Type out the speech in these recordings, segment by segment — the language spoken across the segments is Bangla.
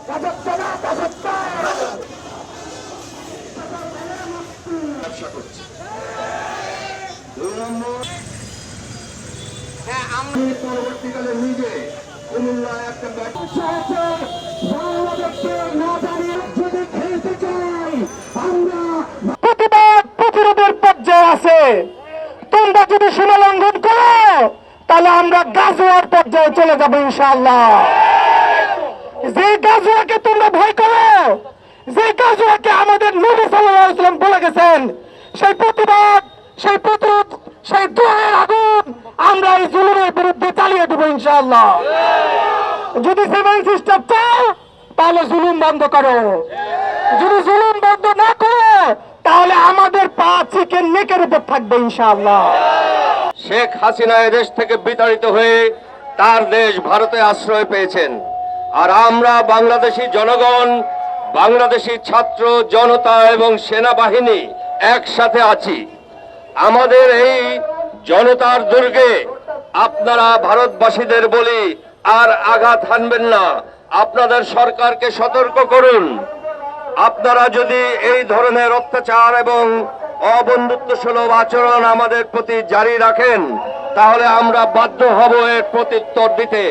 রাজত্ব না দাসত্ব। ব্যবসা করছে। 2 নম্বর, আমি পরবর্তীকালে নিজে কুমিল্লায় একটা বাংলাদেশকে না দাঁড়িয়ে যদি খেলতে চাই আমরা প্রতিবাদ প্রতিরোধের পর্যায়ে আছে। তোমরা যদি সীমা লঙ্ঘন করো তাহলে আমরা গাজওয়ার পর্যায়ে চলে যাবো ইনশাআল্লাহ। যে গাজওয়াকে তোমরা ভয় করো, যে গাজওয়াকে আমাদের নবী সাল্লাল্লাহু আলাইহি ওয়াসাল্লাম বলে গেছেন, সেই প্রতিবাদ, সেই প্রতিরোধ, সেই দুয়ের আগুন আমরা এই জুলুমের বিরুদ্ধে চালিয়ে দেবো ইনশাআল্লাহ। যদি 7 সিস্টার চাও তাহলে জুলুম বন্ধ করো, যদি জুলুম বন্ধ না করো তাহলে আমাদের পা চিকেন নেকের উপর থাকবে ইনশাআল্লাহ। শেখ হাসিনা এদেশ থেকে বিতাড়িত হয়ে তার দেশ ভারতে আশ্রয় পেয়েছেন, আর আমরা বাংলাদেশি জনগণ, বাংলাদেশি ছাত্র জনতা এবং সেনাবাহিনী একসাথে আছি। আমাদের এই জনতার দুর্গে আপনারা ভারতবাসীদের বলি আর আঘাত হানবেন না। আপনাদের সরকারকে সতর্ক করুন। আপনারা যদি এই ধরনের অত্যাচার এবং অবন্ধুত্বসুলভ আচরণ আমাদের প্রতি জারি রাখেন তাহলে আমরা বাধ্য হব এর প্রত্যুত্তর দিতে,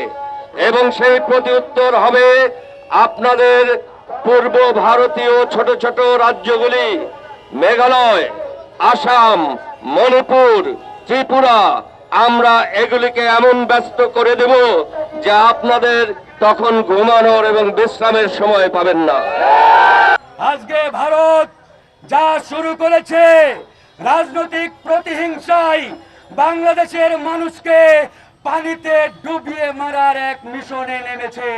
এবং সেই প্রত্যুত্তর হবে আপনাদের পূর্ব ভারতীয় ছোট ছোট রাজ্যগুলি, মেঘালয়, আসাম, মণিপুর, ত্রিপুরা, আমরা এগুলিকে এমন ব্যস্ত করে দেব যে আপনাদের তখন ঘুমানোর এবং বিশ্রামের সময় পাবেন না। আজকে ভারত যা শুরু করেছে, রাজনৈতিক প্রতিহিংসায় বাংলাদেশের মানুষকে পানিতে ডুবিয়ে মারার এক মিশনে নেমেছে।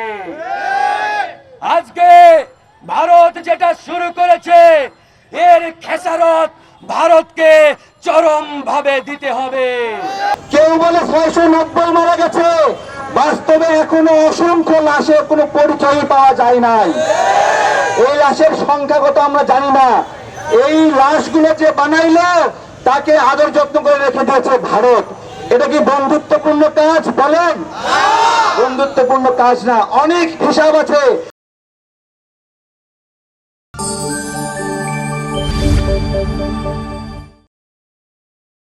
আজকে ভারত যেটা শুরু করেছে এর খেসারত ভারতকে চরম ভাবে দিতে হবে। কেউ বলে 690 মারা গেছে, বাস্তবে এখনো অসংখ্য লাশের কোনো পরিচয় পাওয়া যায় নাই। এই লাশের সংখ্যাগত আমরা জানি না। এই লাশগুলো যে বানাইলো তাকে আদর যত্ন করে রেখে দিয়েছে ভারত। এটা কি বন্ধুত্বপূর্ণ কাজ বলেন? বন্ধুত্বপূর্ণ কাজ না, অনেক হিসাব আছে।